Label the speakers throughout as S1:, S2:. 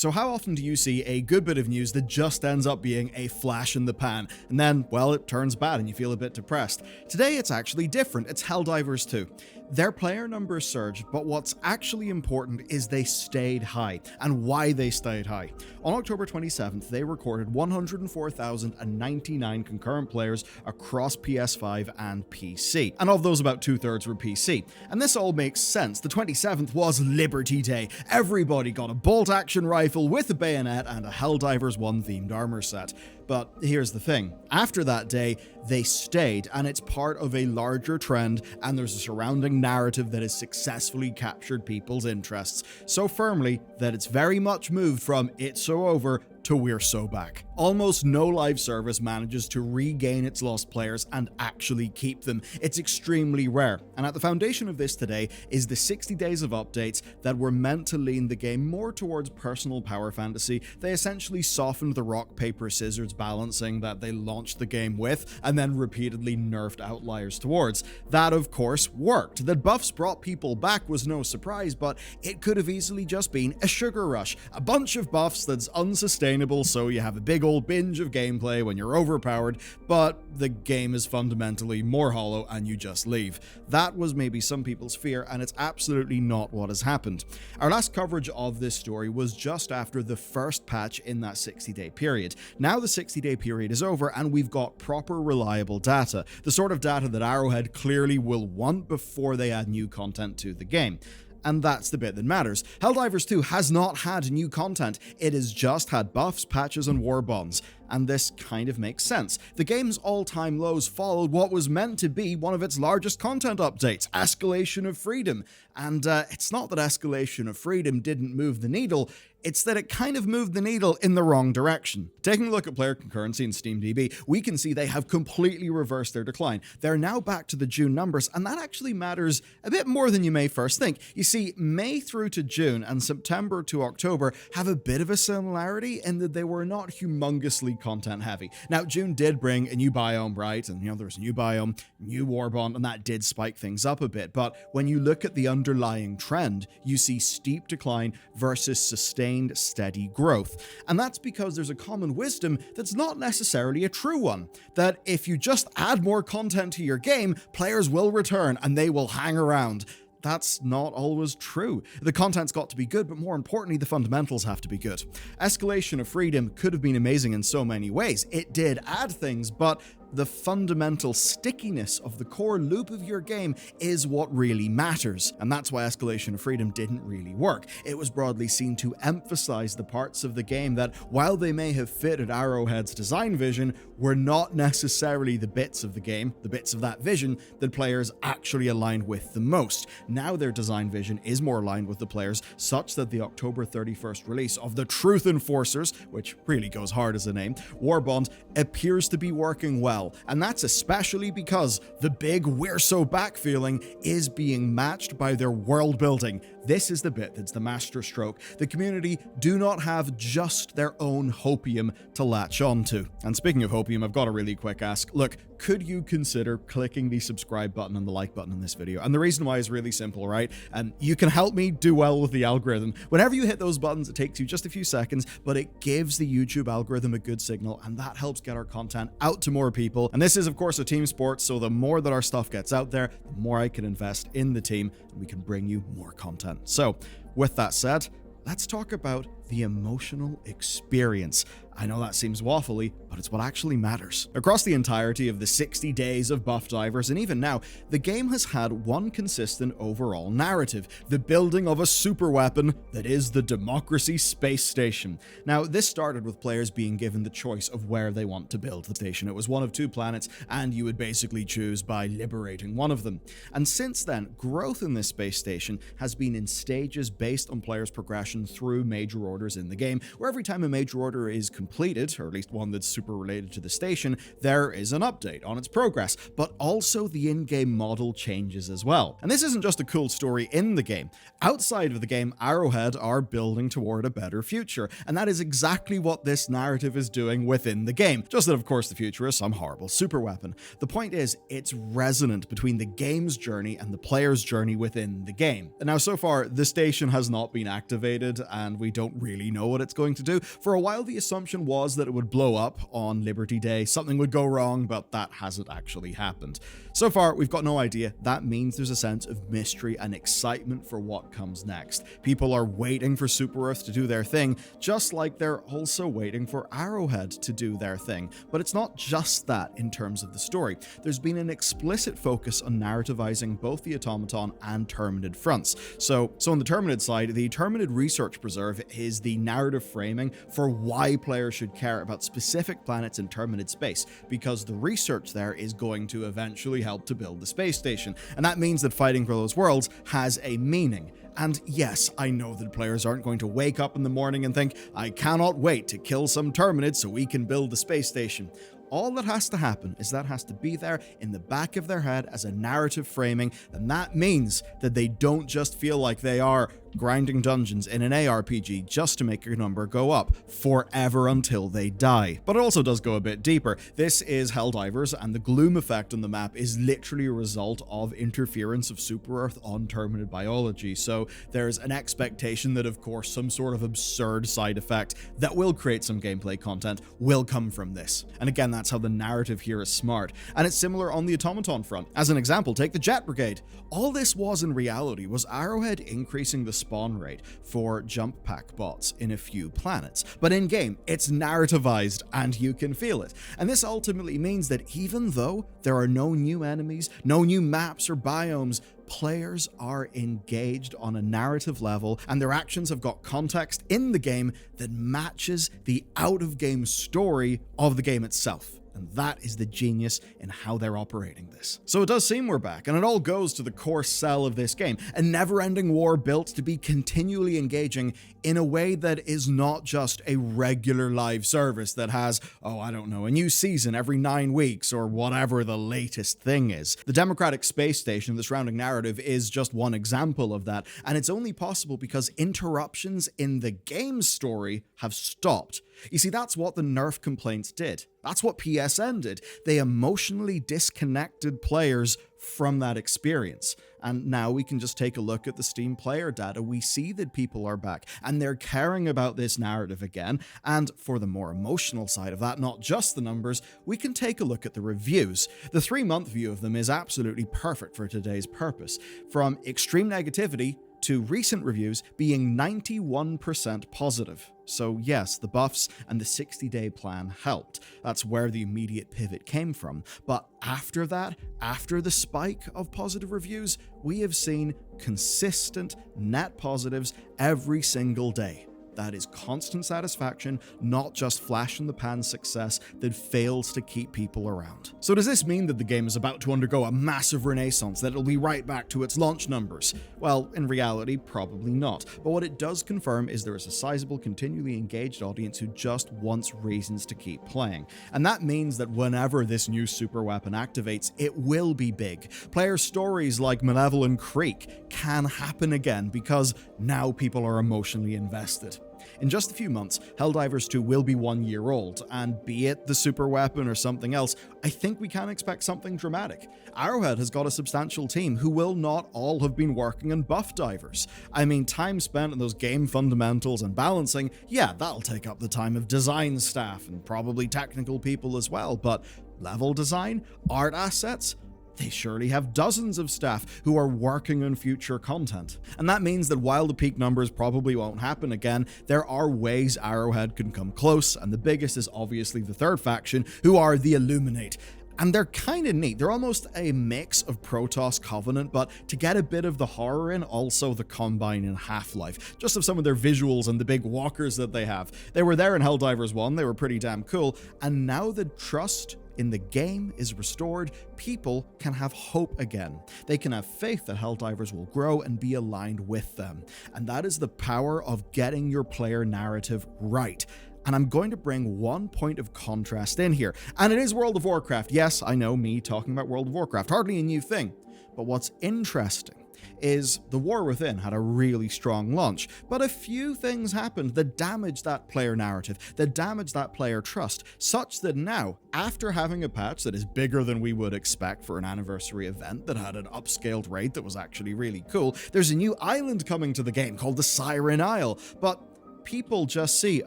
S1: So how often do you see a good bit of news that just ends up being a flash in the pan, and then, well, it turns bad and you feel a bit depressed? Today it's actually different. It's Helldivers 2. Their player numbers surged, but what's actually important is they stayed high, and why they stayed high. On October 27th, they recorded 104,099 concurrent players across PS5 and PC, and of those about 2/3 were PC. And this all makes sense. The 27th was Liberty Day. Everybody got a bolt-action rifle with a bayonet and a Helldivers 1 themed armor set. But here's the thing, after that day, they stayed, and it's part of a larger trend, and there's a surrounding narrative that has successfully captured people's interests so firmly that it's very much moved from "it's so over" to "we're so back." Almost no live service manages to regain its lost players and actually keep them. It's extremely rare, and at the foundation of this today is the 60 days of updates that were meant to lean the game more towards personal power fantasy. They essentially softened the rock, paper, scissors balancing that they launched the game with, and then repeatedly nerfed outliers towards. That, of course, worked. That buffs brought people back was no surprise, but it could have easily just been a sugar rush. A bunch of buffs that's unsustainable, so you have a big old binge of gameplay when you're overpowered, but the game is fundamentally more hollow and you just leave. That was maybe some people's fear, and it's absolutely not what has happened. Our last coverage of this story was just after the first patch in that 60-day period. Now the 60-day period is over, and we've got proper reliable data, the sort of data that Arrowhead clearly will want before they add new content to the game. And that's the bit that matters. Helldivers 2 has not had new content, it has just had buffs, patches, and war bonds. And this kind of makes sense. The game's all-time lows followed what was meant to be one of its largest content updates, Escalation of Freedom. And it's not that Escalation of Freedom didn't move the needle, it's that it kind of moved the needle in the wrong direction. Taking a look at player concurrency in SteamDB, we can see they have completely reversed their decline. They're now back to the June numbers, and that actually matters a bit more than you may first think. You see, May through to June and September to October have a bit of a similarity in that they were not humongously content heavy. Now, June did bring a new biome, right? And there was a new biome, new warbond, and that did spike things up a bit. But when you look at the underlying trend, you see steep decline versus sustained steady growth. And that's because there's a common wisdom that's not necessarily a true one, that if you just add more content to your game, players will return and they will hang around. That's not always true. The content's got to be good, but more importantly, the fundamentals have to be good. Escalation of Freedom could have been amazing in so many ways. It did add things, but the fundamental stickiness of the core loop of your game is what really matters. And that's why Escalation of Freedom didn't really work. It was broadly seen to emphasize the parts of the game that, while they may have fitted Arrowhead's design vision, were not necessarily the bits of the game, the bits of that vision, that players actually aligned with the most. Now their design vision is more aligned with the players, such that the October 31st release of the Truth Enforcers, which really goes hard as a name, Warbond, appears to be working well. And that's especially because the big "we're so back" feeling is being matched by their world building. This is the bit that's the masterstroke. The community do not have just their own hopium to latch onto. And speaking of hopium, I've got a really quick ask. Look, could you consider clicking the subscribe button and the like button in this video? And the reason why is really simple, right? You can help me do well with the algorithm. Whenever you hit those buttons, it takes you just a few seconds, but it gives the YouTube algorithm a good signal, and that helps get our content out to more people. And this is, of course, a team sport, so the more that our stuff gets out there, the more I can invest in the team, and we can bring you more content. So, with that said, let's talk about the emotional experience. I know that seems waffly, but it's what actually matters. Across the entirety of the 60 days of Buff Divers, and even now, the game has had one consistent overall narrative: the building of a super weapon that is the Democracy Space Station. Now, this started with players being given the choice of where they want to build the station. It was one of two planets, and you would basically choose by liberating one of them. And since then, growth in this space station has been in stages based on players' progression through major orders in the game, where every time a major order is completed, completed, or at least one that's super related to the station, there is an update on its progress, but also the in-game model changes as well. And this isn't just a cool story in the game. Outside of the game, Arrowhead are building toward a better future, and that is exactly what this narrative is doing within the game. Just that, of course, the future is some horrible super weapon. The point is, it's resonant between the game's journey and the player's journey within the game. And now, so far, the station has not been activated, and we don't really know what it's going to do. For a while, the assumption was that it would blow up on Liberty Day, something would go wrong, but that hasn't actually happened. So far, we've got no idea. That means there's a sense of mystery and excitement for what comes next. People are waiting for Super Earth to do their thing, just like they're also waiting for Arrowhead to do their thing. But it's not just that in terms of the story. There's been an explicit focus on narrativizing both the Automaton and Terminid fronts. So on the Terminid side, the Terminid Research Preserve is the narrative framing for why players should care about specific planets in Terminid space, because the research there is going to eventually help to build the space station, and that means that fighting for those worlds has a meaning. And yes, I know that players aren't going to wake up in the morning and think, I cannot wait to kill some Terminids so we can build the space station. All that has to happen is that has to be there in the back of their head as a narrative framing, and that means that they don't just feel like they are grinding dungeons in an ARPG just to make your number go up forever until they die. But it also does go a bit deeper. This is Helldivers, and the gloom effect on the map is literally a result of interference of Super Earth on Terminid biology, so there's an expectation that, of course, some sort of absurd side effect that will create some gameplay content will come from this. And again, that's how the narrative here is smart. And it's similar on the Automaton front. As an example, take the Jet Brigade. All this was in reality was Arrowhead increasing the spawn rate for jump pack bots in a few planets. But in-game, it's narrativized and you can feel it. And this ultimately means that even though there are no new enemies, no new maps or biomes, players are engaged on a narrative level, and their actions have got context in the game that matches the out-of-game story of the game itself. And that is the genius in how they're operating this. So it does seem we're back, and it all goes to the core sell of this game, a never-ending war built to be continually engaging in a way that is not just a regular live service that has, I don't know, a new season every 9 weeks or whatever the latest thing is. The Democratic Space Station, the surrounding narrative, is just one example of that, and it's only possible because interruptions in the game story have stopped. You see, that's what the nerf complaints did. That's what PSN did. They emotionally disconnected players from that experience. And now we can just take a look at the Steam player data. We see that people are back and they're caring about this narrative again. And for the more emotional side of that, not just the numbers, we can take a look at the reviews. The 3-month view of them is absolutely perfect for today's purpose. From extreme negativity to recent reviews being 91% positive. So yes, the buffs and the 60-day plan helped. That's where the immediate pivot came from. But after that, after the spike of positive reviews, we have seen consistent net positives every single day. That is constant satisfaction, not just flash-in-the-pan success that fails to keep people around. So does this mean that the game is about to undergo a massive renaissance, that it'll be right back to its launch numbers? Well, in reality, probably not. But what it does confirm is there is a sizable, continually engaged audience who just wants reasons to keep playing. And that means that whenever this new super weapon activates, it will be big. Player stories like Malevolent Creek can happen again because now people are emotionally invested. In just a few months, Helldivers 2 will be 1 year old, and be it the super weapon or something else, I think we can expect something dramatic. Arrowhead has got a substantial team who will not all have been working on buff divers. I mean, time spent on those game fundamentals and balancing, yeah, that'll take up the time of design staff and probably technical people as well, but level design, art assets, they surely have dozens of staff who are working on future content. And that means that while the peak numbers probably won't happen again, there are ways Arrowhead can come close, and the biggest is obviously the third faction, who are the Illuminate. And they're kind of neat. They're almost a mix of Protoss Covenant, but to get a bit of the horror in, also the Combine in Half-Life. Just of some of their visuals and the big walkers that they have. They were there in Helldivers 1, they were pretty damn cool, and now the trust in the game is restored, people can have hope again. They can have faith that Helldivers will grow and be aligned with them. And that is the power of getting your player narrative right. And I'm going to bring one point of contrast in here. And it is World of Warcraft. Yes, I know, me talking about World of Warcraft. Hardly a new thing. But what's interesting is the War Within had a really strong launch, but a few things happened that damaged that player narrative, that damaged that player trust, such that now, after having a patch that is bigger than we would expect for an anniversary event that had an upscaled raid that was actually really cool, there's a new island coming to the game called the Siren Isle, but people just see,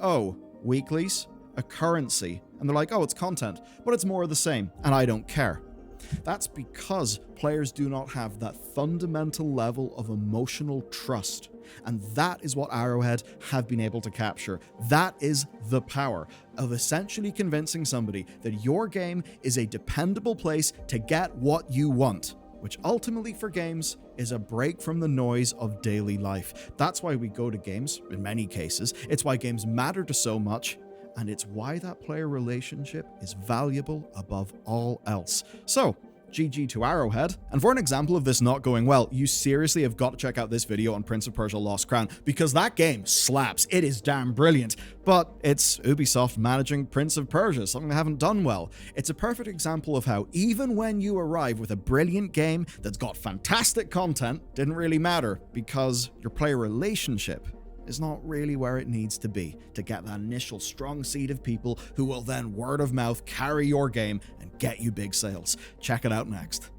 S1: oh, weeklies, a currency, and they're like, oh, it's content, but it's more of the same, and I don't care. That's because players do not have that fundamental level of emotional trust. And that is what Arrowhead have been able to capture. That is the power of essentially convincing somebody that your game is a dependable place to get what you want, which ultimately for games is a break from the noise of daily life. That's why we go to games, in many cases. It's why games matter to so much. And it's why that player relationship is valuable above all else. So, GG to Arrowhead. And for an example of this not going well, you seriously have got to check out this video on Prince of Persia Lost Crown, because that game slaps. It is damn brilliant. But it's Ubisoft managing Prince of Persia, something they haven't done well. It's a perfect example of how even when you arrive with a brilliant game that's got fantastic content, didn't really matter, because your player relationship is not really where it needs to be to get that initial strong seed of people who will then word of mouth carry your game and get you big sales. Check it out next.